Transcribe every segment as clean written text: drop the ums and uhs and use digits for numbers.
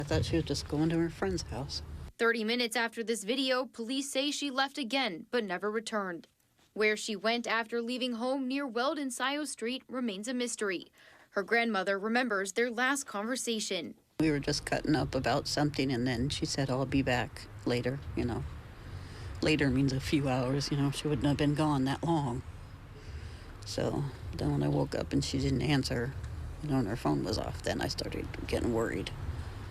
I thought she was just going to her friend's house. 30 minutes after this video, police say she left again, but never returned. Where she went after leaving home near Weldon-Scio Street remains a mystery. Her grandmother remembers their last conversation. We were just cutting up about something, and then she said, I'll be back later, Later means a few hours, she wouldn't have been gone that long. So then when I woke up and she didn't answer, and her phone was off, then I started getting worried.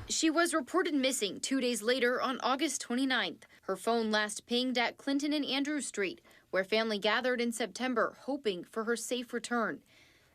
She was reported missing 2 days later on August 29th. Her phone last pinged at Clinton and Andrews Street, where family gathered in September, hoping for her safe return.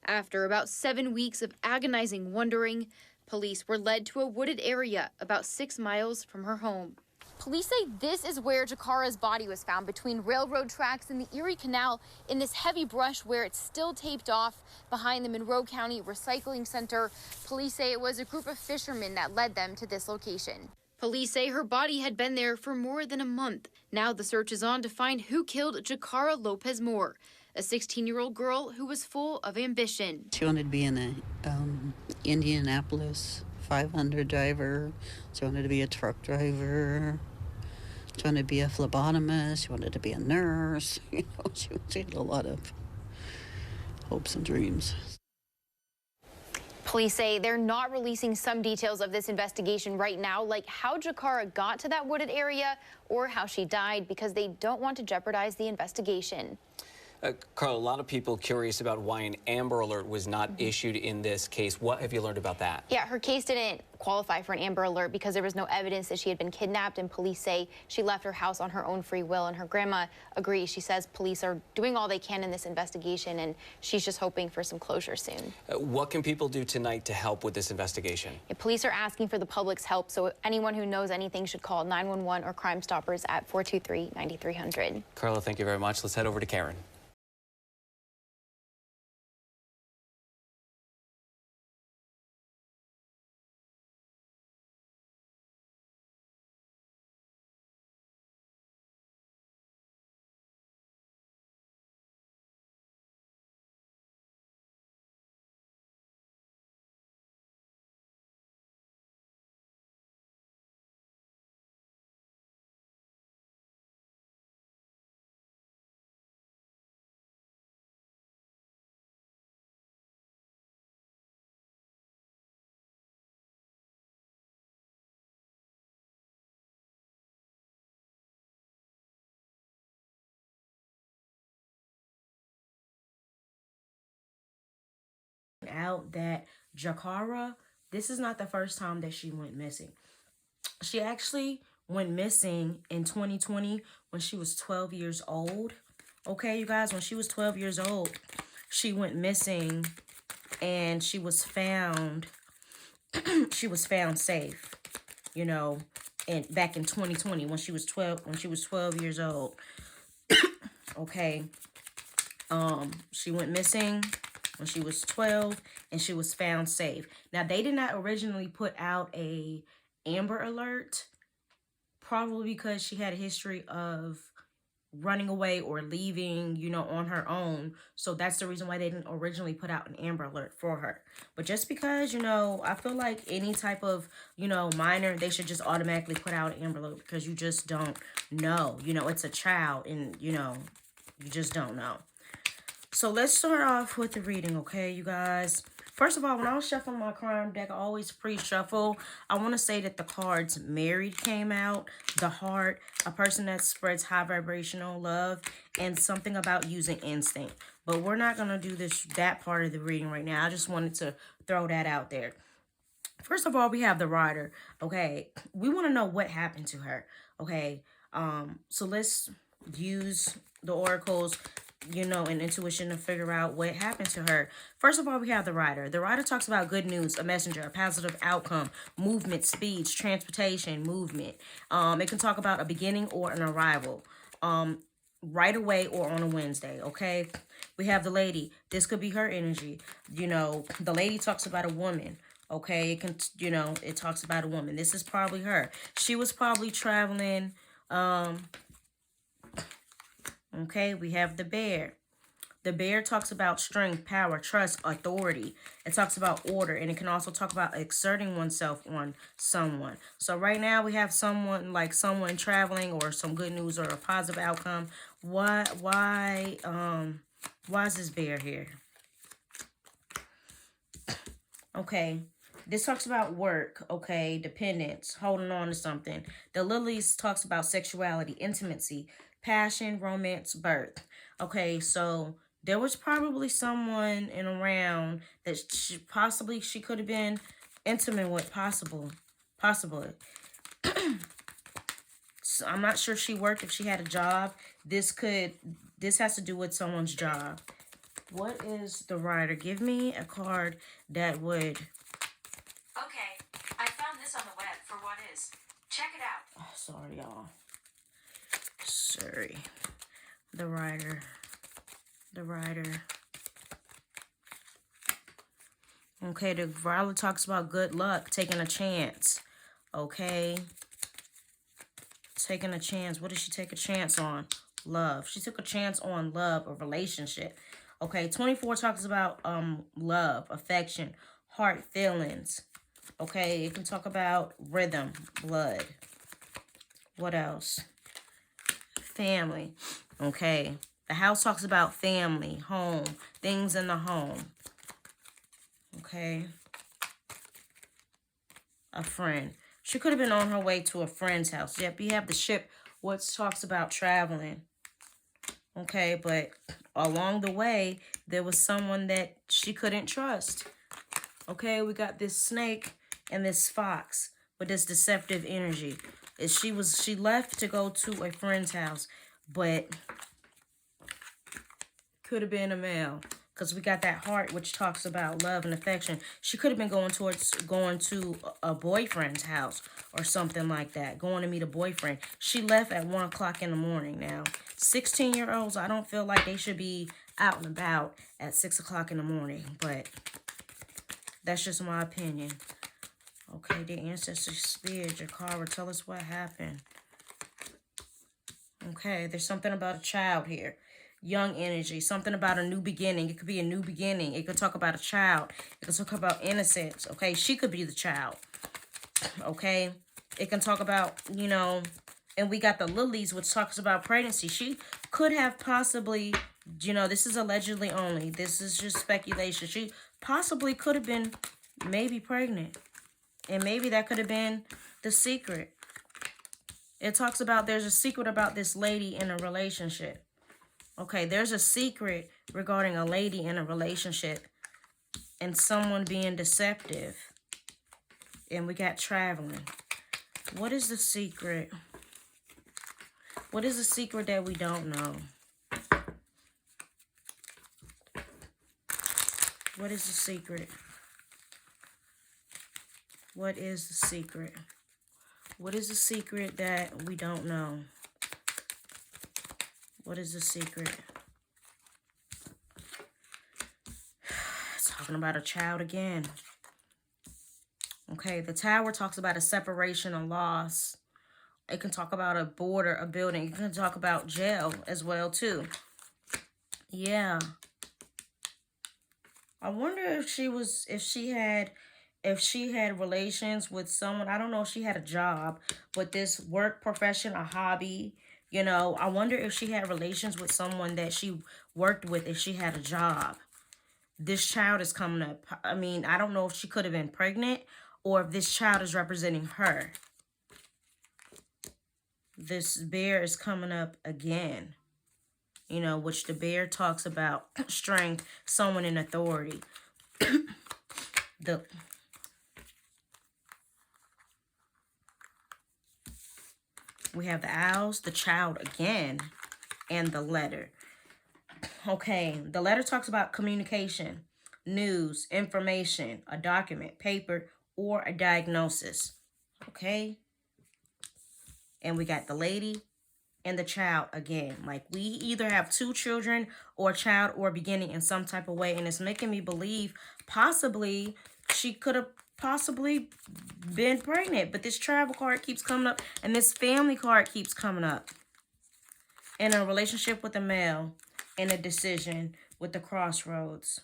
After about 7 weeks of agonizing wondering, police were led to a wooded area about 6 miles from her home. Police say this is where Jakarah's body was found, between railroad tracks and the Erie Canal, in this heavy brush where it's still taped off behind the Monroe County Recycling Center. Police say it was a group of fishermen that led them to this location. Police say her body had been there for more than a month. Now the search is on to find who killed Jakarah Lopez Moore, a 16-year-old girl who was full of ambition. She wanted to be in the Indianapolis 500 driver. She wanted to be a truck driver. She wanted to be a phlebotomist. She wanted to be a nurse. She had a lot of hopes and dreams. Police say they're not releasing some details of this investigation right now, like how Jakarah got to that wooded area or how she died, because they don't want to jeopardize the investigation. Carl, a lot of people curious about why an Amber Alert was not issued in this case. What have you learned about that? Yeah, her case didn't qualify for an Amber Alert because there was no evidence that she had been kidnapped, and police say she left her house on her own free will, and her grandma agrees. She says police are doing all they can in this investigation, and she's just hoping for some closure soon. What can people do tonight to help with this investigation? Yeah, police are asking for the public's help, so anyone who knows anything should call 911 or Crime Stoppers at 423-9300. Carla, thank you very much. Let's head over to Karen. Out that Jakarah, this is not the first time that she went missing. She actually went missing in 2020 when she was 12 years old. Okay, you guys, when she was 12 years old, she went missing and she was found she was found safe, and back in 2020 when she was 12 years old. Okay. She went missing when she was 12 and she was found safe. Now, they did not originally put out a Amber Alert, probably because she had a history of running away or leaving, on her own. So that's the reason why they didn't originally put out an Amber Alert for her. But just because, I feel like any type of, minor, they should just automatically put out an Amber Alert, because you just don't know. It's a child, and, you just don't know. So let's start off with the reading, okay, you guys? First of all, when I was shuffling my crime deck, I always pre-shuffle. I want to say that the cards Married came out, the Heart, a person that spreads high vibrational love, and something about using instinct. But we're not going to do that part of the reading right now. I just wanted to throw that out there. First of all, we have the Rider, okay? We want to know what happened to her, okay? So let's use the oracles, and intuition to figure out what happened to her. First of all, we have the Rider. The Rider talks about good news, a messenger, a positive outcome, movement, speeds, transportation, movement. It can talk about a beginning or an arrival, right away or on a Wednesday, okay? We have the Lady. This could be her energy. The Lady talks about a woman, okay? It can, it talks about a woman. This is probably her. She was probably traveling, okay, we have the Bear. The bear talks about strength, power, trust, authority. It talks about order, and it can also talk about exerting oneself on someone. So right now we have someone traveling, or some good news, or a positive outcome. Why is this bear here? Okay, this talks about work, okay, dependence, holding on to something. The lilies talks about sexuality, intimacy, passion, romance, birth. Okay, so there was probably someone in around that she could have been intimate with, possibly. So I'm not sure if she worked, if she had a job. This has to do with someone's job. What is the writer? Give me a card that would... Okay, I found this on the web for what is. Check it out. Oh, sorry, y'all. Sorry. The writer. Okay, the writer talks about good luck, taking a chance. Okay. Taking a chance. What did she take a chance on? Love. She took a chance on love, a relationship. Okay, 24 talks about love, affection, heart, feelings. Okay, it can talk about rhythm, blood. What else? Family. Okay, the house talks about family, home, things in the home. Okay. A friend. She could have been on her way to a friend's house. Yep, you have the ship, which talks about traveling. Okay, but along the way, there was someone that she couldn't trust. Okay, we got this snake and this fox with this deceptive energy. She left to go to a friend's house, but could have been a male, because we got that heart, which talks about love and affection. She could have been going to a boyfriend's house or something like that, going to meet a boyfriend. She left at 1 o'clock in the morning. Now, 16-year-olds, I don't feel like they should be out and about at 6 o'clock in the morning, but that's just my opinion. Okay, the ancestor spirit, Jakarah, tell us what happened. Okay, there's something about a child here. Young energy, something about a new beginning. It could be a new beginning. It could talk about a child. It could talk about innocence. Okay, she could be the child. Okay, it can talk about, and we got the lilies, which talks about pregnancy. She could have possibly, this is allegedly only. This is just speculation. She possibly could have been maybe pregnant. And maybe that could have been the secret. It talks about there's a secret about this lady in a relationship. Okay, there's a secret regarding a lady in a relationship and someone being deceptive. And we got traveling. What is the secret? What is the secret that we don't know? What is the secret? What is the secret? What is the secret that we don't know? What is the secret? It's talking about a child again. Okay, the tower talks about a separation, a loss. It can talk about a border, a building. It can talk about jail as well, too. Yeah. I wonder if she had relations with someone. I don't know if she had a job, but this work profession, a hobby, I wonder if she had relations with someone that she worked with, if she had a job. This child is coming up. I mean, I don't know if she could have been pregnant or if this child is representing her. This bear is coming up again, which the bear talks about strength, someone in authority. We have the owls, the child again, and the letter. Okay, the letter talks about communication, news, information, a document, paper, or a diagnosis. Okay? And we got the lady and the child again. Like, we either have two children or a child or a beginning in some type of way. And it's making me believe possibly she could have possibly been pregnant, but this travel card keeps coming up and this family card keeps coming up. In a relationship with a male, in a decision, with the crossroads.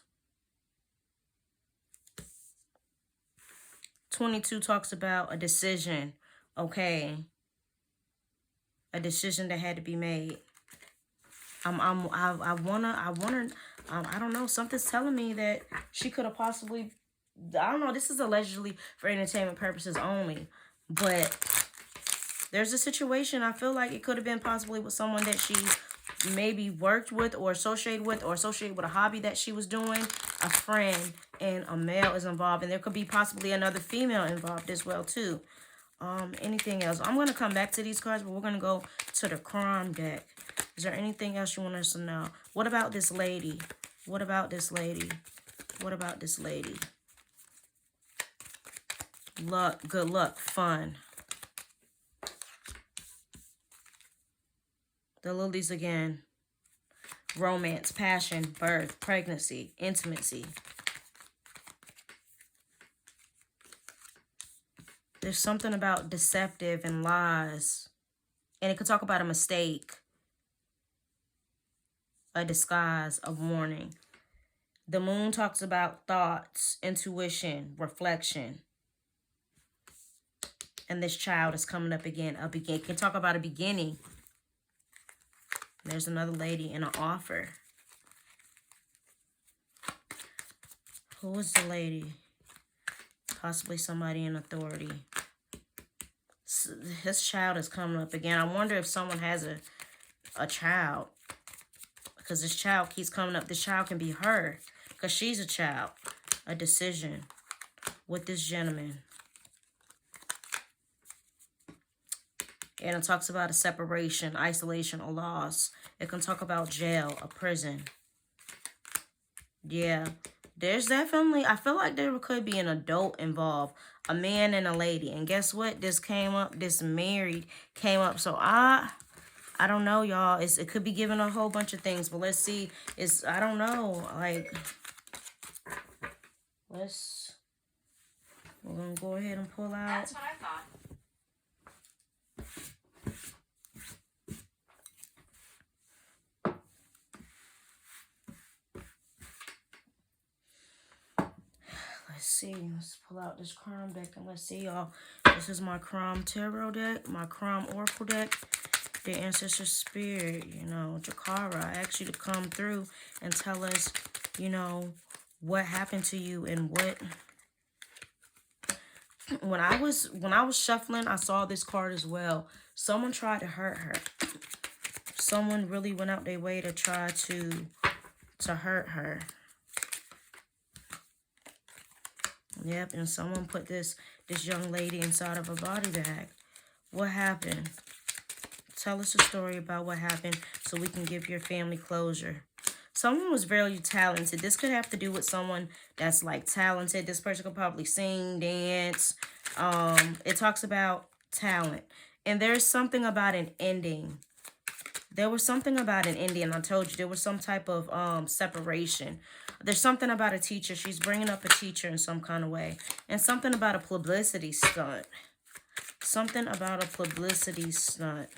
22 talks about a decision. Okay. A decision that had to be made. I don't know. Something's telling me that she could have possibly, I don't know. This is allegedly for entertainment purposes only. But there's a situation. I feel like it could have been possibly with someone that she maybe worked with or associated with a hobby that she was doing. A friend and a male is involved. And there could be possibly another female involved as well too. Anything else? I'm going to come back to these cards, but we're going to go to the crime deck. Is there anything else you want us to know? What about this lady? What about this lady? What about this lady? Luck, good luck, fun. The lilies again. Romance, passion, birth, pregnancy, intimacy. There's something about deceptive and lies. And it could talk about a mistake, a disguise, a warning. The moon talks about thoughts, intuition, reflection. And this child is coming up again. It can talk about a beginning. There's another lady in an offer. Who is the lady? Possibly somebody in authority. This child is coming up again. I wonder if someone has a child. Because this child keeps coming up. This child can be her. Because she's a child. A decision with this gentleman. And it talks about a separation, isolation, or loss. It can talk about jail, a prison. Yeah. There's definitely, I feel like there could be an adult involved. A man and a lady. And guess what? This came up, this married came up. So I don't know, y'all. It could be giving a whole bunch of things. But let's see. I don't know. Like, we're going to go ahead and pull out. That's what I thought. Let's see. Let's pull out this crime deck and let's see, y'all. This is my crime tarot deck, my crime oracle deck. The ancestor spirit, Jakarah, I asked you to come through and tell us, what happened to you and what. When I was shuffling, I saw this card as well. Someone tried to hurt her. Someone really went out their way to try to hurt her. Yep, and someone put this young lady inside of a body bag. What happened? Tell us a story about what happened so we can give your family closure. Someone was very talented. This could have to do with someone that's like talented. This person could probably sing, dance. It talks about talent. And there's something about an ending. There was something about an ending. I told you there was some type of separation. There's something about a teacher. She's bringing up a teacher in some kind of way. And something about a publicity stunt. Something about a publicity stunt.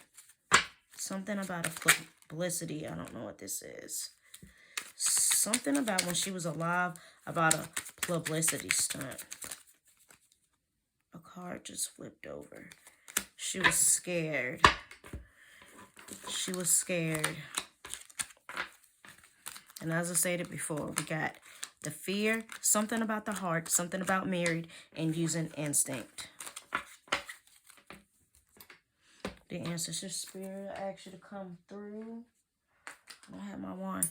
Something about a publicity. I don't know what this is. Something about when she was alive about a publicity stunt. A card just flipped over. She was scared. She was scared. And as I stated before, we got the fear, something about the heart, something about married, and using instinct. The ancestor spirit, I asked you to come through. I don't have my wand.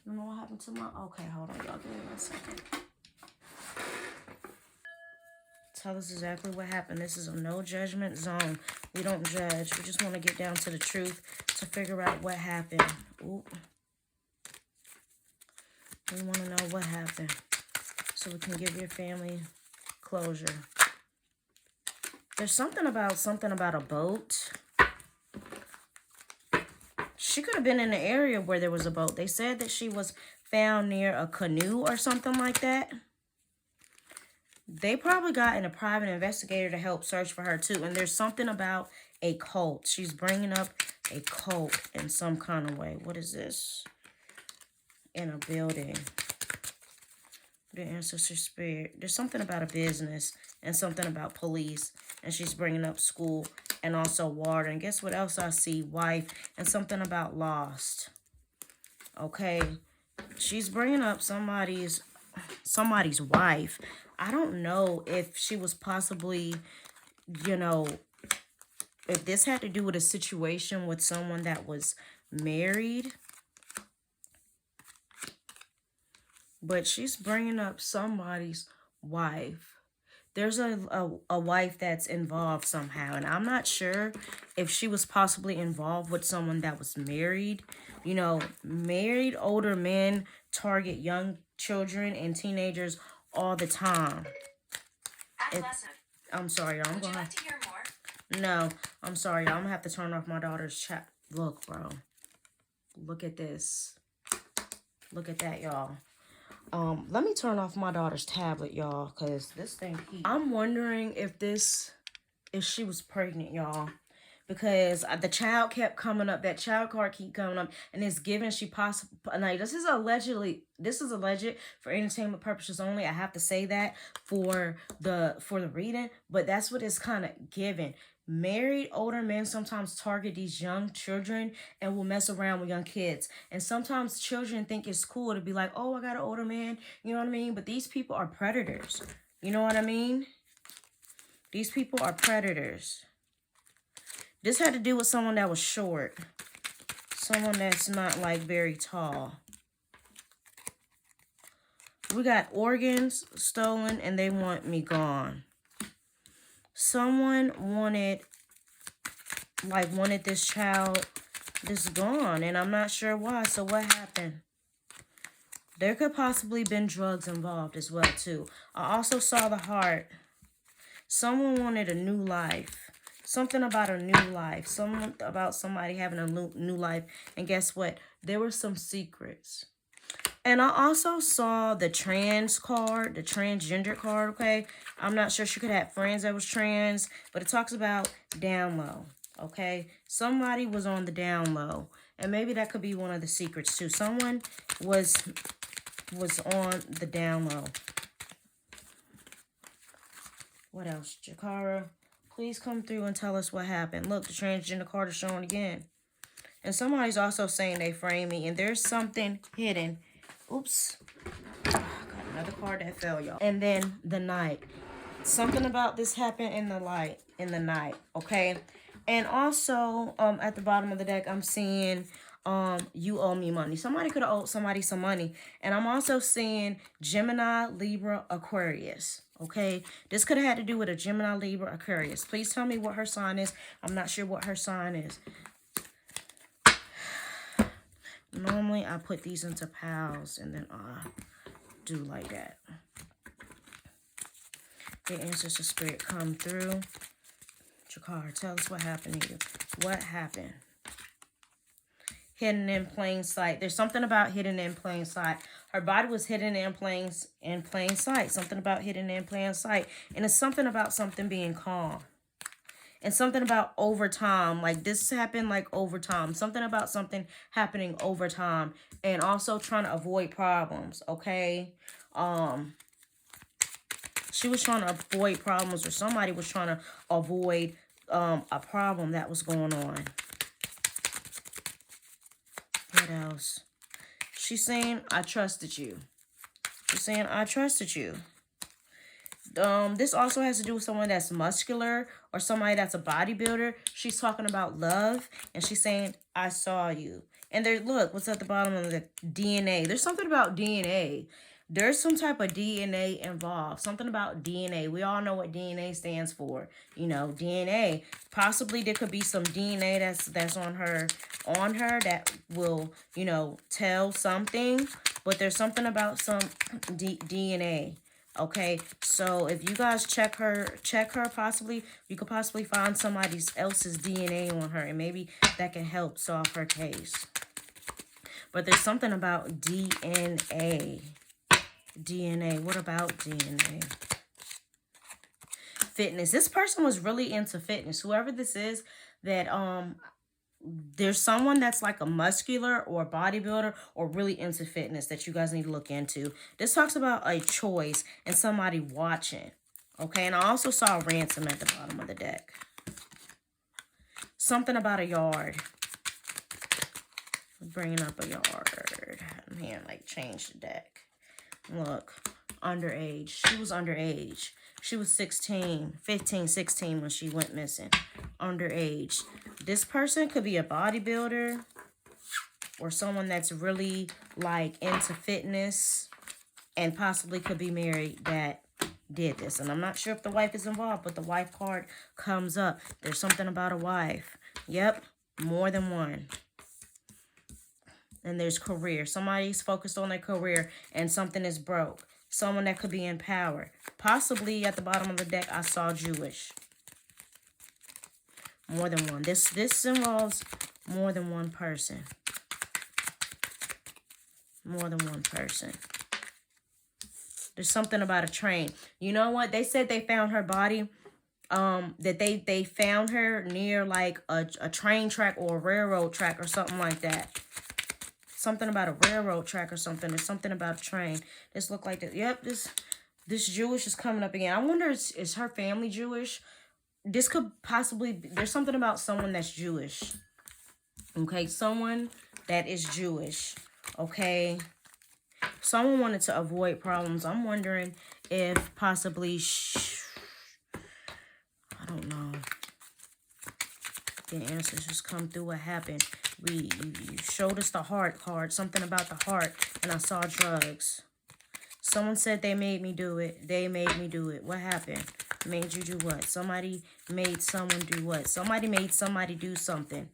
You know what happened to my... Okay, hold on, y'all. Give me 1 second. Tell us exactly what happened. This is a no judgment zone. We don't judge. We just want to get down to the truth to figure out what happened. Ooh. We want to know what happened so we can give your family closure. There's something about a boat. She could have been in the area where there was a boat. They said that she was found near a canoe or something like that. They probably got a private investigator to help search for her too. And there's something about a cult. She's bringing up a cult in some kind of way. What is this? in a building. The ancestor spirit. There's something about a business and something about police. And she's bringing up school and also water. And guess what else I see? Wife and something about lost. Okay. She's bringing up somebody's wife. I don't know if she was possibly, you know, if this had to do with a situation with someone that was married. But she's bringing up somebody's wife. There's a wife that's involved somehow. And I'm not sure if she was possibly involved with someone that was married. You know, married older men target young children and teenagers all the time. I'm sorry, y'all. Would you like to hear more? No, I'm sorry, y'all. I'm gonna have to turn off my daughter's chat. Look, bro. Look at this. Look at that, y'all. Let me turn off my daughter's tablet, y'all, because this thing keeps... I'm wondering if she was pregnant, y'all, because the child kept coming up. That child card keep coming up, and it's given she possibly... Like, this is alleged for entertainment purposes only. I have to say that for the reading, but that's what it's kind of given. Married older men sometimes target these young children and will mess around with young kids. And sometimes children think it's cool to be like, oh, I got an older man. You know what I mean? But these people are predators. You know what I mean? These people are predators. This had to do with someone that was short. Someone that's not like very tall. We got organs stolen and they want me gone. Someone wanted this child this gone, and I'm not sure why. So what happened? There could possibly been drugs involved as well too. I also saw the heart. Someone wanted a new life. Something about a new life. Something about somebody having a new life. And guess what? There were some secrets. And I also saw the trans card, the transgender card, okay? I'm not sure she could have friends that was trans, but it talks about down low, okay? Somebody was on the down low, and maybe that could be one of the secrets too. Someone was on the down low. What else? Jakarah, please come through and tell us what happened. Look, the transgender card is showing again. And somebody's also saying they framed me, and there's something hidden. Oops. Got another card that fell, y'all. And then the night. Something about this happened in the night, okay? And also, at the bottom of the deck, I'm seeing you owe me money. Somebody could have owed somebody some money. And I'm also seeing Gemini, Libra, Aquarius, okay? This could have had to do with a Gemini, Libra, Aquarius. Please tell me what her sign is. I'm not sure what her sign is. Normally, I put these into piles and then do like that. The ancestor spirit come through. Jakarah, tell us what happened to you. What happened? Hidden in plain sight. There's something about hidden in plain sight. Her body was hidden in plain sight. Something about hidden in plain sight. And it's something about something being calm. And something about over time. Like this happened like over time. Something about something happening over time. And also trying to avoid problems. Okay. She was trying to avoid problems, or somebody was trying to avoid a problem that was going on. What else? She's saying, I trusted you. She's saying, I trusted you. This also has to do with someone that's muscular or somebody that's a bodybuilder. She's talking about love, and she's saying, I saw you. And there, look, what's at the bottom of the DNA? There's something about DNA. There's some type of DNA involved. Something about DNA. We all know what DNA stands for. You know, DNA. Possibly there could be some DNA that's on her that will, you know, tell something. But there's something about some DNA. Okay, so if you guys check her possibly, you could possibly find somebody else's DNA on her, and maybe that can help solve her case. But there's something about DNA. DNA, what about DNA? Fitness. This person was really into fitness. Whoever this is that there's someone that's like a muscular or a bodybuilder or really into fitness that you guys need to look into. This talks about a choice and somebody watching. Okay, and I also saw ransom at the bottom of the deck. Something about a yard. Bringing up a yard. Man, like change the deck. Look, underage. She was underage. She was 16, 15, 16 when she went missing. Underage. This person could be a bodybuilder or someone that's really like into fitness and possibly could be married that did this. And I'm not sure if the wife is involved, but the wife card comes up. There's something about a wife. Yep, more than one. And there's career. Somebody's focused on their career and something is broke. Someone that could be in power. Possibly at the bottom of the deck, I saw Jewish. More than one. This involves more than one person. More than one person. There's something about a train. You know what? They said they found her body. That they found her near like a train track or a railroad track or something like that. Something about a railroad track or something. There's something about a train. This look like that. Yep, this Jewish is coming up again. I wonder, is her family Jewish? This could possibly be, there's something about someone that's Jewish. Okay, someone that is Jewish. Okay. Someone wanted to avoid problems. I'm wondering if possibly I don't know. The answers just come through. What happened? You showed us the heart card. Something about the heart. And I saw drugs. Someone said they made me do it. They made me do it. What happened? Made you do what? Somebody made someone do what? Somebody made somebody do something.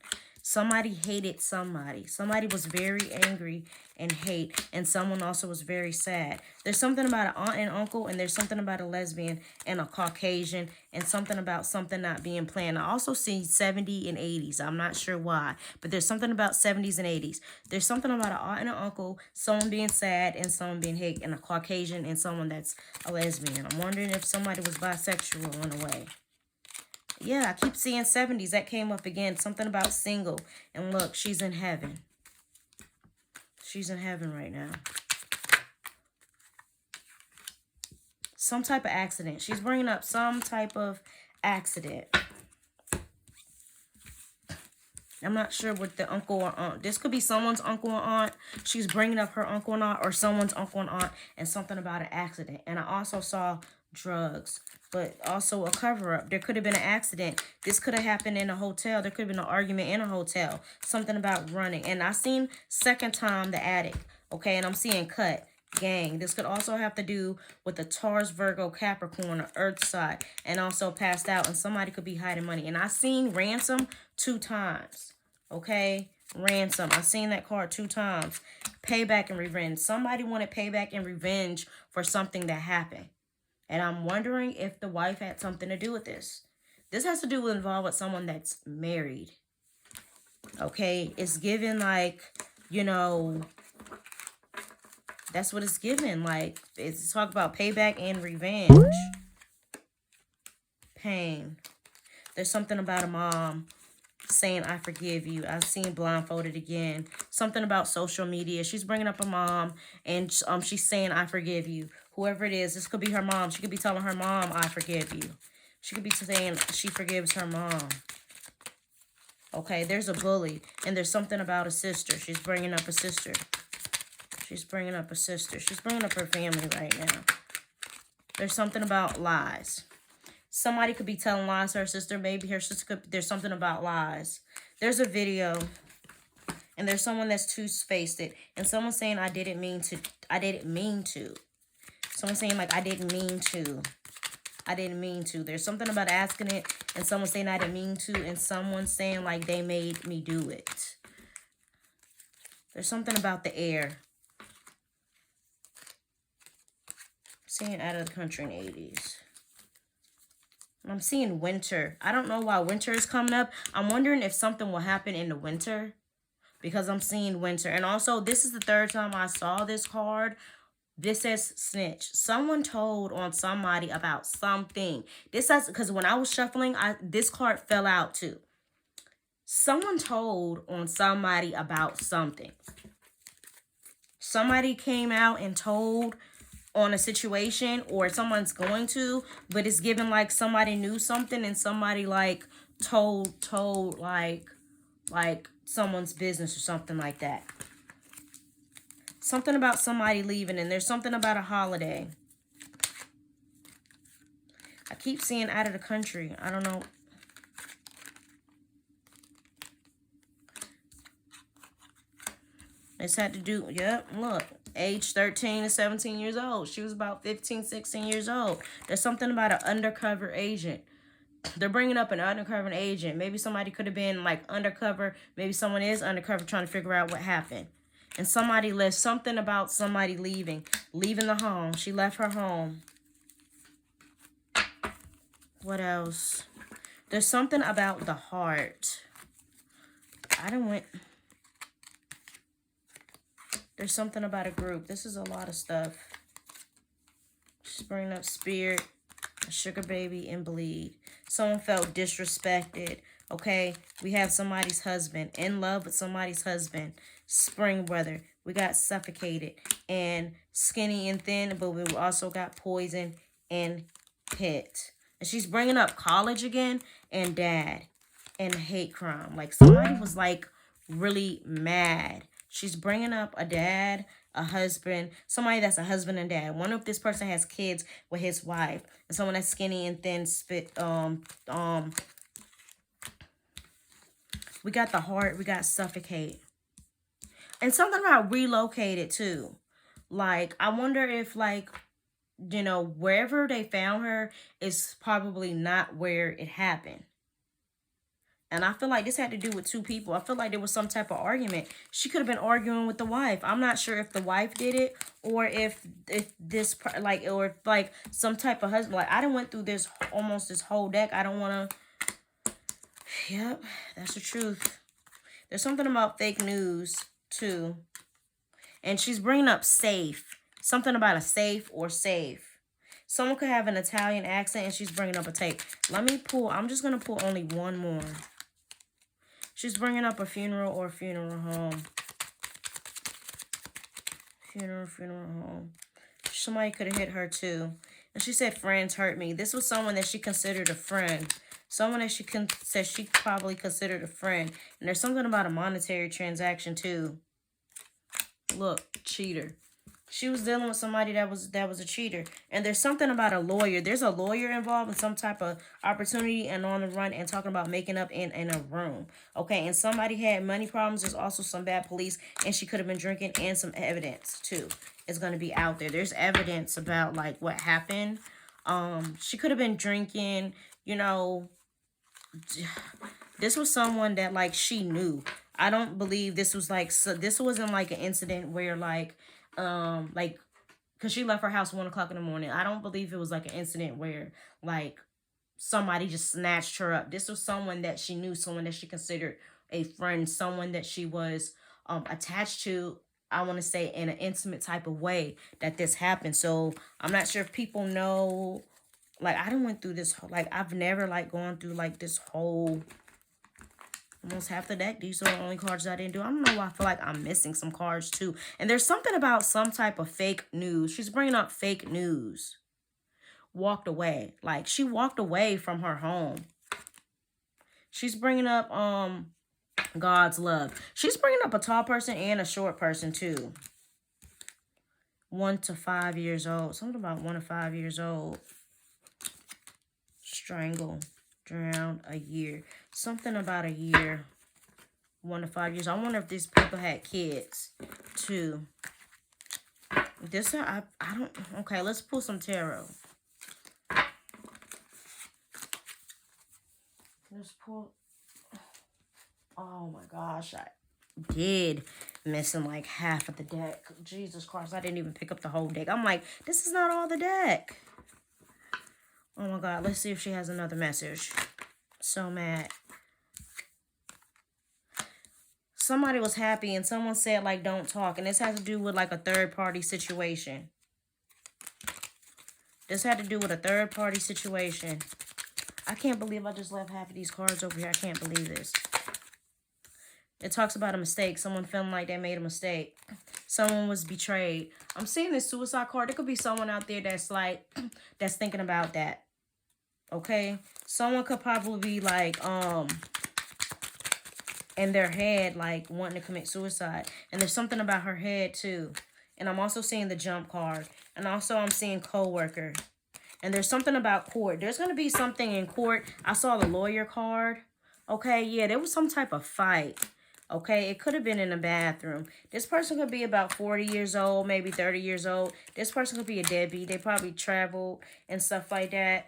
Somebody hated somebody. Somebody was very angry and hate. And someone also was very sad. There's something about an aunt and uncle. And there's something about a lesbian and a Caucasian. And something about something not being planned. I also see 70s and 80s. I'm not sure why. But there's something about 70s and 80s. There's something about an aunt and an uncle. Someone being sad and someone being hate. And a Caucasian and someone that's a lesbian. I'm wondering if somebody was bisexual in a way. Yeah, I keep seeing 70s. That came up again. Something about single. And look, she's in heaven. She's in heaven right now. Some type of accident. She's bringing up some type of accident. I'm not sure what the uncle or aunt. This could be someone's uncle or aunt. She's bringing up her uncle and aunt or someone's uncle and aunt and something about an accident. And I also saw drugs, but also a cover-up. There could have been an accident. This could have happened in a hotel. There could have been an argument in a hotel. Something about running. And I seen second time the attic. Okay, and I'm seeing cut. Gang. This could also have to do with the Taurus, Virgo, Capricorn, or Earth side. And also passed out. And somebody could be hiding money. And I seen ransom 2 times. Okay? Ransom. I seen that card 2 times. Payback and revenge. Somebody wanted payback and revenge for something that happened. And I'm wondering if the wife had something to do with this. This has to do with involved with someone that's married. Okay? It's given like, you know, that's what it's given. Like, it's talk about payback and revenge. Pain. There's something about a mom saying, I forgive you. I've seen blindfolded again. Something about social media. She's bringing up a mom and she's saying, I forgive you. Whoever it is, this could be her mom. She could be telling her mom, I forgive you. She could be saying she forgives her mom. Okay, there's a bully. And there's something about a sister. She's bringing up a sister. She's bringing up a sister. She's bringing up her family right now. There's something about lies. Somebody could be telling lies to her sister. Maybe her sister could. There's something about lies. There's a video. And there's someone that's two-faced it. And someone's saying, I didn't mean to. I didn't mean to. Someone's saying, like, I didn't mean to. I didn't mean to. There's something about asking it. And someone saying, I didn't mean to. And someone saying, like, they made me do it. There's something about the air. Seeing out of the country in the 80s. I'm seeing winter. I don't know why winter is coming up. I'm wondering if something will happen in the winter. Because I'm seeing winter. And also, this is the 3rd time I saw this card. This says snitch. Someone told on somebody about something. This says, because when I was shuffling, this card fell out too. someone told on somebody about something. Somebody came out and told on a situation, or someone's going to, but it's given like somebody knew something and somebody like told like someone's business or something like that. Something about somebody leaving, and there's something about a holiday. I keep seeing out of the country. I don't know. It's had to do, yep, look. Age 13 to 17 years old. She was about 15, 16 years old. There's something about an undercover agent. They're bringing up an undercover agent. Maybe somebody could have been like undercover. Maybe someone is undercover trying to figure out what happened. And somebody left something about somebody leaving the home. She left her home. What else? There's something about the heart. There's something about a group. This is a lot of stuff. She's bringing up spirit, a sugar baby, and bleed. Someone felt disrespected. Okay, we have somebody's husband, in love with somebody's husband. Spring weather. We got suffocated and skinny and thin, but we also got poison and hit. And she's bringing up college again and dad and hate crime. Like somebody was like really mad. She's bringing up a dad, a husband, somebody that's a husband and dad. Wonder if this person has kids with his wife, and someone that's skinny and thin. We got the heart. We got suffocate, and something about relocated too. Like I wonder if like, you know, wherever they found her is probably not where it happened. And I feel like this had to do with two people. I feel like there was some type of argument. She could have been arguing with the wife. I'm not sure if the wife did it or if this like, or if like some type of husband. Like I done went through this almost this whole deck. I don't want to. Yep, that's the truth. There's something about fake news too. And she's bringing up safe. Something about a safe or safe. Someone could have an Italian accent and she's bringing up a tape. Let me pull. I'm just going to pull only one more. She's bringing up a funeral or funeral home. Funeral home. Somebody could have hit her too. And she said, friends hurt me. This was someone that she considered a friend. Someone that said she probably considered a friend. And there's something about a monetary transaction too. Look, cheater. She was dealing with somebody that was a cheater. And there's something about a lawyer. There's a lawyer involved in some type of opportunity and on the run and talking about making up in a room. Okay, and somebody had money problems. There's also some bad police. And she could have been drinking, and some evidence too is going to be out there. There's evidence about like what happened. She could have been drinking, you know. This was someone that like she knew. I don't believe this was like, so this wasn't like an incident where like because she left her house 1 o'clock in the morning. I don't believe it was like an incident where like somebody just snatched her up. This was someone that she knew, someone that she considered a friend, someone that she was attached to, I want to say in an intimate type of way that this happened. So I'm not sure if people know, like I done went through this, like I've never like gone through like this whole almost half the deck. These are the only cards I didn't do. I don't know why I feel like I'm missing some cards too. And there's something about some type of fake news. She's bringing up fake news. Walked away. Like she walked away from her home. She's bringing up God's love. She's bringing up a tall person and a short person too. 1 to 5 years old. Something about 1 to 5 years old. Strangle. Drown. A year. Something about a year. 1 to 5 years. I wonder if these people had kids too. This I don't. Okay, let's pull some tarot. Let's pull. Oh my gosh, I did missing like half of the deck. Jesus Christ, I didn't even pick up the whole deck. I'm like, this is not all the deck. Oh my God, let's see if she has another message. So mad. Somebody was happy and someone said like don't talk, and this has to do with like a third-party situation. This had to do with a third-party situation. I can't believe I just left half of these cards over here. I can't believe this. It talks about a mistake. Someone feeling like they made a mistake. Someone was betrayed. I'm seeing this suicide card. There could be someone out there that's like, that's thinking about that. Okay? Someone could probably be like, in their head, like wanting to commit suicide. And there's something about her head too. And I'm also seeing the jump card. And also I'm seeing co-worker. And there's something about court. There's going to be something in court. I saw the lawyer card. Okay, yeah, there was some type of fight. Okay, it could have been in a bathroom. This person could be about 40 years old, maybe 30 years old. This person could be a deadbeat. They probably traveled and stuff like that.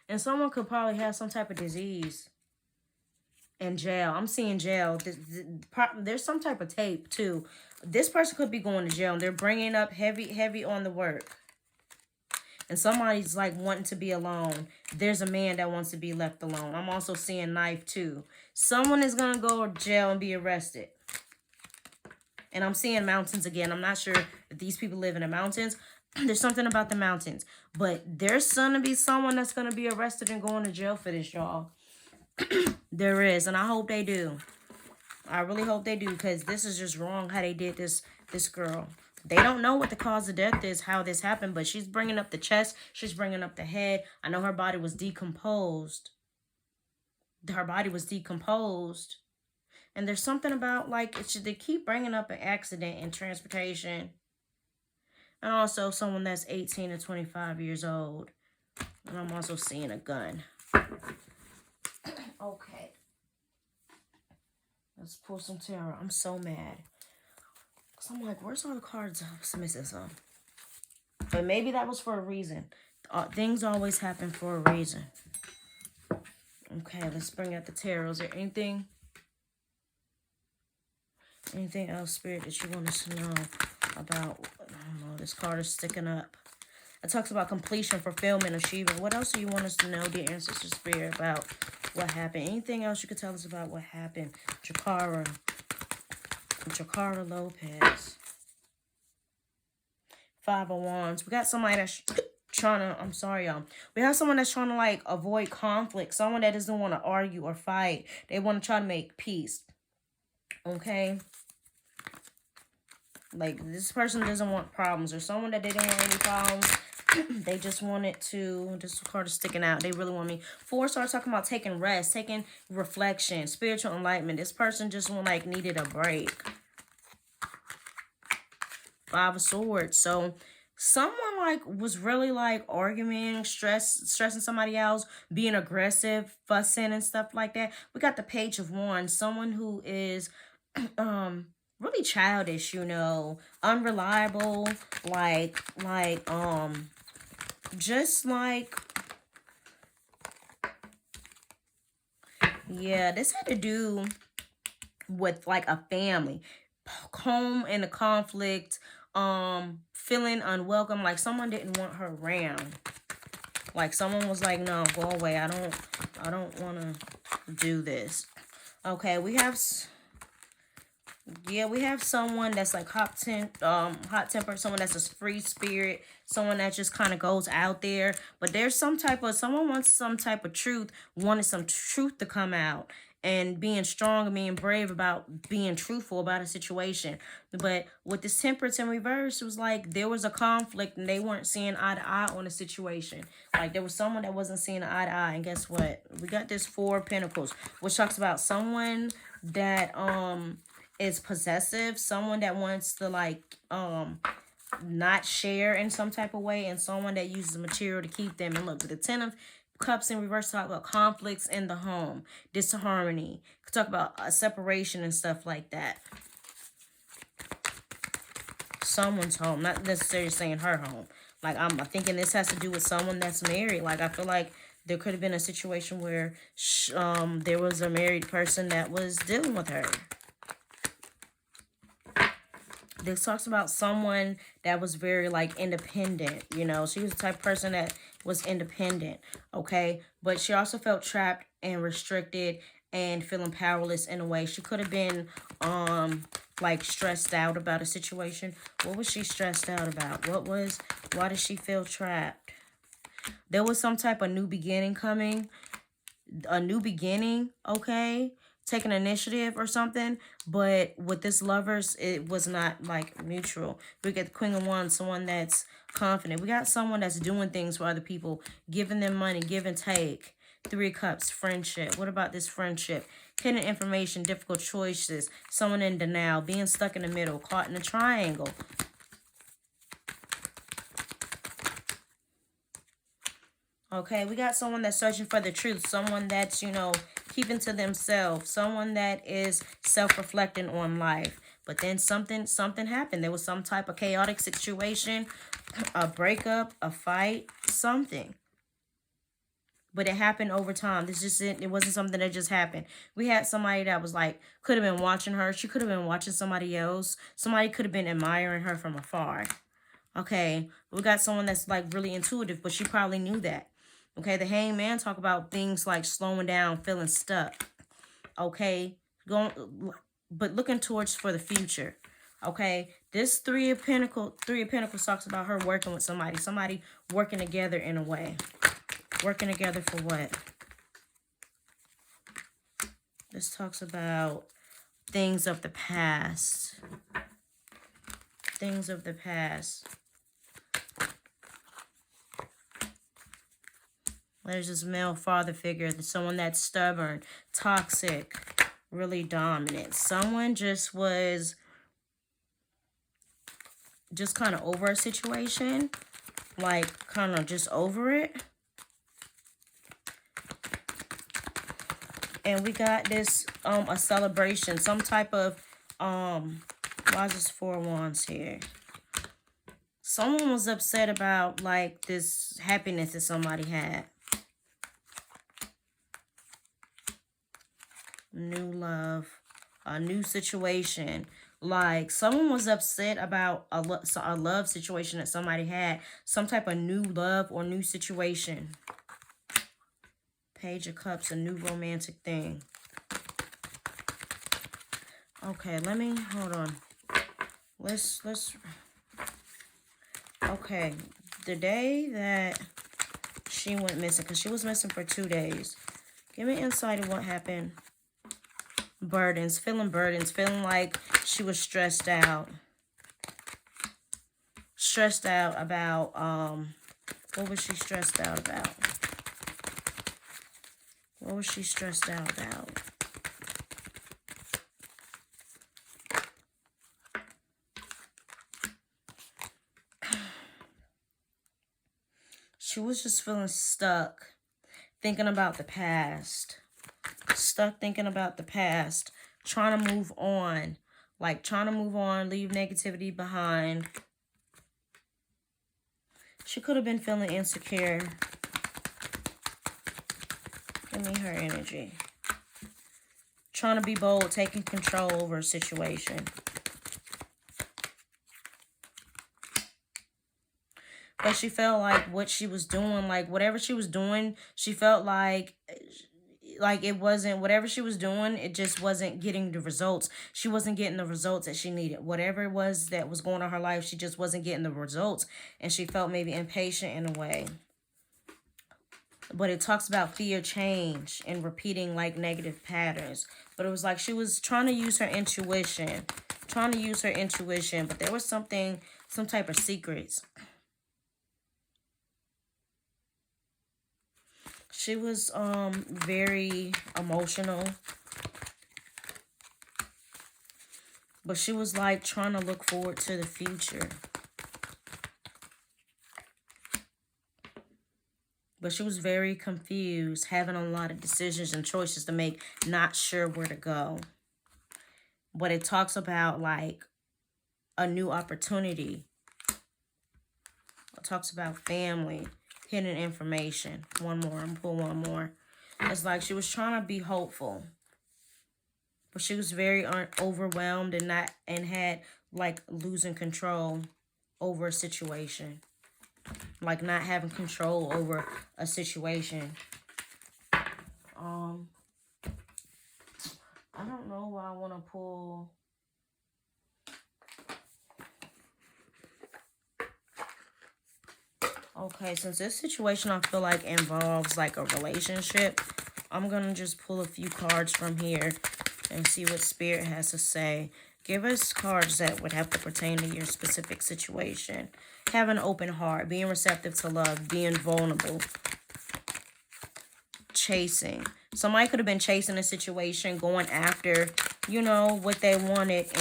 And someone could probably have some type of disease. In jail. I'm seeing jail. There's some type of tape too. This person could be going to jail. And they're bringing up heavy on the work. And somebody's like wanting to be alone. There's a man that wants to be left alone. I'm also seeing knife too. Someone is going to go to jail and be arrested. And I'm seeing mountains again. I'm not sure if these people live in the mountains. There's something about the mountains. But there's going to be someone that's going to be arrested and going to jail for this, y'all. There is, and I hope they do. I really hope they do, because this is just wrong how they did this girl. They don't know what the cause of death is, how this happened, but she's bringing up the chest. She's bringing up the head. I know her body was decomposed. Her body was decomposed. And there's something about, like, they keep bringing up an accident in transportation. And also someone that's 18 to 25 years old. And I'm also seeing a gun. Okay. Let's pull some tarot. I'm so mad. Because I'm like, where's all the cards? I was missing some. But maybe that was for a reason. Things always happen for a reason. Okay, let's bring out the tarot. Is there anything else, Spirit, that you want us to know about? I don't know. This card is sticking up. It talks about completion, fulfillment, achievement. What else do you want us to know, dear Ancestor Spirit, about what happened? Anything else you could tell us about what happened? Jakarah Lopez. Five of Wands. We got somebody that's trying to, I'm sorry, y'all. We have someone that's trying to, like, avoid conflict. Someone that doesn't want to argue or fight. They want to try to make peace. Okay? Like, this person doesn't want problems. Or someone that they didn't want any problems. They just wanted to, this card is sticking out. They really want me. Four starts talking about taking rest, taking reflection, spiritual enlightenment. This person just needed a break. Five of Swords. So someone was really arguing, stressing somebody else, being aggressive, fussing and stuff like that. We got the Page of Wands. Someone who is really childish, unreliable, yeah, this had to do with a family, home in a conflict, feeling unwelcome, someone didn't want her around, someone was like, no, go away, I don't want to do this. Okay, we have someone that's hot-tempered, someone that's a free spirit, someone that just kind of goes out there. But there's someone wants some type of truth, wanted some truth to come out, and being strong and being brave about being truthful about a situation. But with this Temperance in reverse, it was there was a conflict and they weren't seeing eye to eye on a situation. There was someone that wasn't seeing eye to eye. And guess what? We got this Four of Pentacles, which talks about someone that is possessive, someone that wants to not share in some type of way, and someone that uses material to keep them. And look, the Ten of Cups in reverse talk about conflicts in the home, disharmony. Could talk about a separation and stuff like that. Someone's home, not necessarily saying her home. I'm thinking this has to do with someone that's married. I feel like there could have been a situation where there was a married person that was dealing with her. This talks about someone that was very independent, she was the type of person that was independent, okay? But she also felt trapped and restricted and feeling powerless in a way. She could have been stressed out about a situation. What was she stressed out about? Why did she feel trapped? There was some type of new beginning coming. A new beginning, okay? taking initiative or something, but with this lovers, it was not like mutual. We get the Queen of Wands, someone that's confident. We got someone that's doing things for other people, giving them money, give and take. Three of Cups, friendship. What about this friendship? Hidden information, difficult choices, someone in denial, being stuck in the middle, caught in a triangle. Okay, we got someone that's searching for the truth, someone that's, you know, keeping to themselves, someone that is self-reflecting on life. But then something happened. There was some type of chaotic situation, a breakup, a fight, something. But it happened over time. It wasn't something that just happened. We had somebody that was like, could have been watching her. She could have been watching somebody else. Somebody could have been admiring her from afar. Okay, we got someone that's like really intuitive, but she probably knew that. Okay, the Hanged Man talk about things like slowing down, feeling stuck. Okay, but looking towards for the future. Okay, this Three of Pentacles talks about her working with somebody working together in a way. Working together for what? This talks about things of the past. Things of the past. There's this male father figure, someone that's stubborn, toxic, really dominant. Someone just was just kind of over a situation, like kind of just over it. And we got this, a celebration, some type of, why is this Four of Wands here? Someone was upset about, like, this happiness that somebody had. New love, a new situation. Like, someone was upset about a love situation that somebody had. Some type of new love or new situation. Page of Cups, a new romantic thing. Okay, hold on. Let's, okay, the day that she went missing, because she was missing for 2 days. Give me insight of what happened. Burdens, feeling like she was stressed out. Stressed out about, what was she stressed out about? What was she stressed out about? She was just feeling stuck, thinking about the past. Stuck thinking about the past, trying to move on. Like, trying to move on, leave negativity behind. She could have been feeling insecure. Give me her energy. Trying to be bold, taking control over a situation. But she felt like what she was doing, like whatever she was doing, she felt like it wasn't, whatever she was doing, it just wasn't getting the results. She wasn't getting the results that she needed. Whatever it was that was going on in her life, she just wasn't getting the results. And she felt maybe impatient in a way. But it talks about fear, change, and repeating like negative patterns. But it was like she was trying to use her intuition. But there was some type of secrets. She was very emotional. But she was like trying to look forward to the future. But she was very confused, having a lot of decisions and choices to make, not sure where to go. But it talks about like a new opportunity. It talks about family. Hidden information. One more. I'm going to pull one more. It's like she was trying to be hopeful. But she was very overwhelmed and had like losing control over a situation. Like not having control over a situation. I don't know why I want to pull. Okay, since this situation I feel like involves like a relationship, I'm going to just pull a few cards from here and see what Spirit has to say. Give us cards that would have to pertain to your specific situation. Have an open heart, being receptive to love, being vulnerable, chasing. Somebody could have been chasing a situation, going after, you know, what they wanted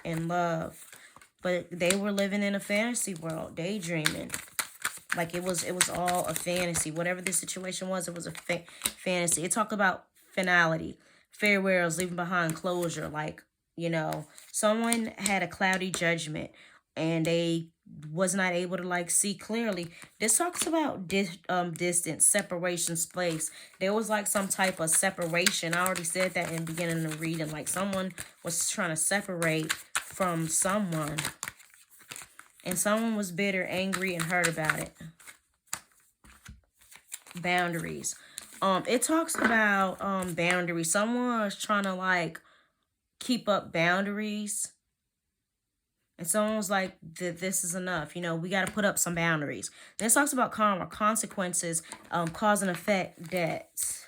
in love. But they were living in a fantasy world, daydreaming. Like it was all a fantasy. Whatever the situation was, it was a fantasy. It talked about finality, farewells, leaving behind closure. Like, you know, someone had a cloudy judgment and they was not able to like see clearly. This talks about distance, separation, space. There was like some type of separation. I already said that in the beginning of the reading. Like someone was trying to separate from someone. And someone was bitter, angry, and hurt about it. Boundaries. It talks about boundaries. Someone was trying to like keep up boundaries. And someone was like, this is enough. You know, we got to put up some boundaries. Then it talks about karma, consequences, cause and effect, debts.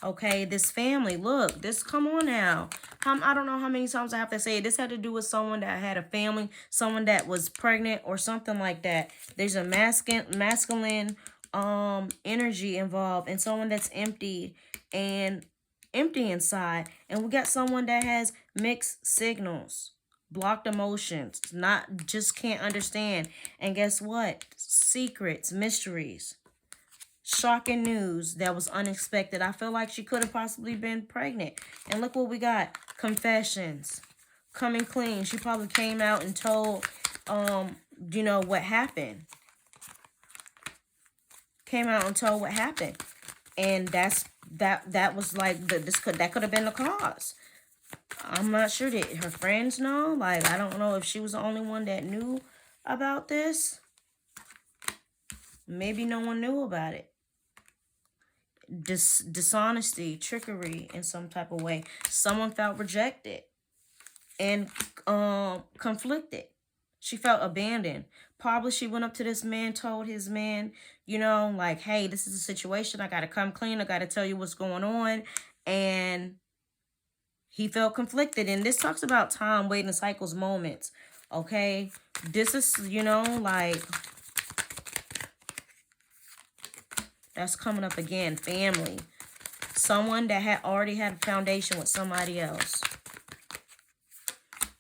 Okay, this family, look, this, come on now. I don't know how many times I have to say it. This had to do with someone that had a family, someone that was pregnant or something like that. There's a masculine energy involved and someone that's empty inside. And we got someone that has mixed signals, blocked emotions, just can't understand. And guess what? Secrets, mysteries. Shocking news that was unexpected. I feel like she could have possibly been pregnant. And look what we got. Confessions. Coming clean. She probably came out and told, you know, what happened. Came out and told what happened. And that was like, that could have been the cause. I'm not sure. Did her friends know? Like, I don't know if she was the only one that knew about this. Maybe no one knew about it. Dishonesty, trickery in some type of way. Someone felt rejected and conflicted. She felt abandoned. Probably she went up to this man, told his man, you know, like, hey, this is a situation. I got to come clean. I got to tell you what's going on. And he felt conflicted. And this talks about time, waiting, cycles, moments. Okay. This is, you know, like, that's coming up again. Family. Someone that had already had a foundation with somebody else.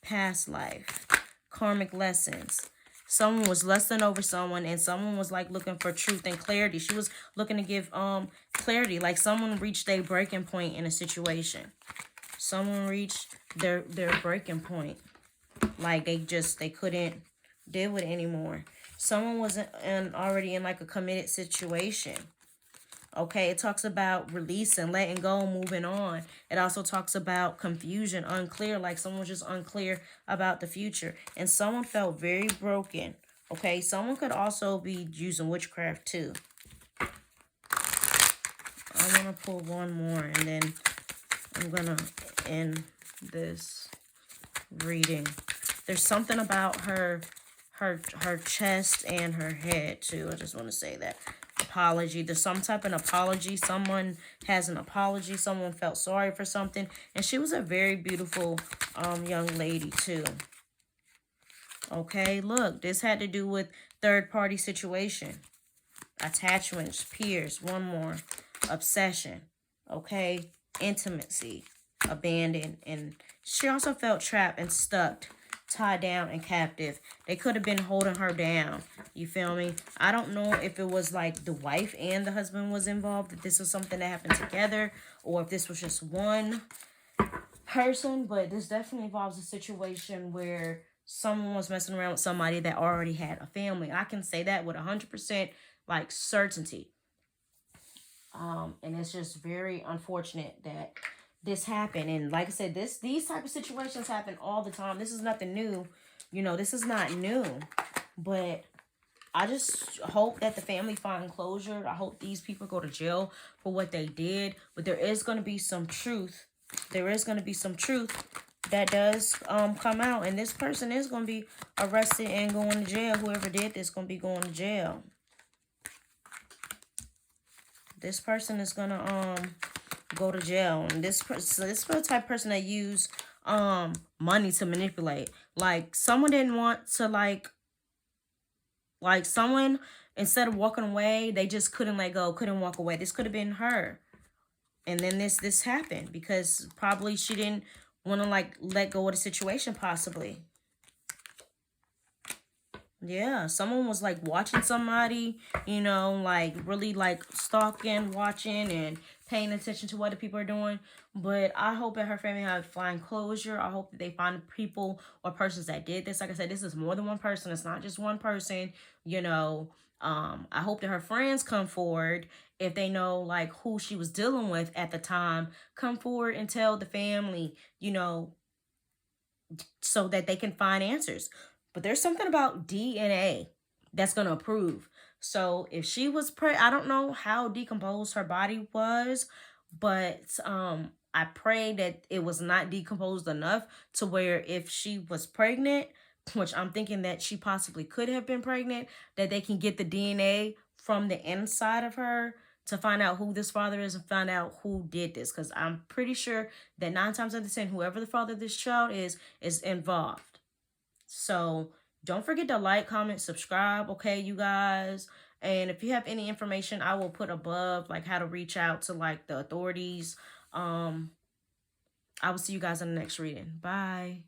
Past life. Karmic lessons. Someone was lusting over someone and someone was like looking for truth and clarity. She was looking to give clarity. Like someone reached a breaking point in a situation. Someone reached their breaking point. Like they couldn't deal with it anymore. Someone was already in like a committed situation. Okay, it talks about releasing, letting go, moving on. It also talks about confusion, unclear, like someone was just unclear about the future. And someone felt very broken. Okay, someone could also be using witchcraft too. I want to pull one more and then I'm going to end this reading. There's something about her chest and her head too. I just want to say that. Apology. There's some type of apology. Someone has an apology. Someone felt sorry for something. And she was a very beautiful young lady too. Okay, look. This had to do with third-party situation. Attachments, peers, one more. Obsession. Okay, intimacy. Abandoned. And she also felt trapped and stuck. Tied down and captive. They could have been holding her down. You feel me? I don't know if it was like the wife and the husband was involved, if this was something that happened together, or if this was just one person, but this definitely involves a situation where someone was messing around with somebody that already had a family. I can say that with 100% like certainty. And it's just very unfortunate that this happened. And like I said, these type of situations happen all the time. This is nothing new. You know, this is not new. But I just hope that the family find closure. I hope these people go to jail for what they did. But there is going to be some truth. There is going to be some truth that does come out. And this person is going to be arrested and going to jail. Whoever did this is going to be going to jail. This person is going to go to jail. And this is the type of person that use money to manipulate. Like someone didn't want to like someone, instead of walking away, they just couldn't let go, couldn't walk away. This could have been her. And then this happened because probably she didn't want to like let go of the situation, possibly. Yeah, someone was like watching somebody, you know, like really like stalking, watching, and paying attention to what other people are doing. But I hope that her family have find closure. I hope that they find people or persons that did this. Like I said, this is more than one person. It's not just one person, you know. I hope that her friends come forward if they know like who she was dealing with at the time. Come forward and tell the family, you know, so that they can find answers. But there's something about DNA that's going to prove. So if she was I don't know how decomposed her body was, but I pray that it was not decomposed enough to where if she was pregnant, which I'm thinking that she possibly could have been pregnant, that they can get the DNA from the inside of her to find out who this father is and find out who did this. Because I'm pretty sure that 9 times out of 10, whoever the father of this child is involved. So don't forget to like, comment, subscribe, okay, you guys. And if you have any information, I will put above, like how to reach out to like the authorities. I will see you guys in the next reading. Bye.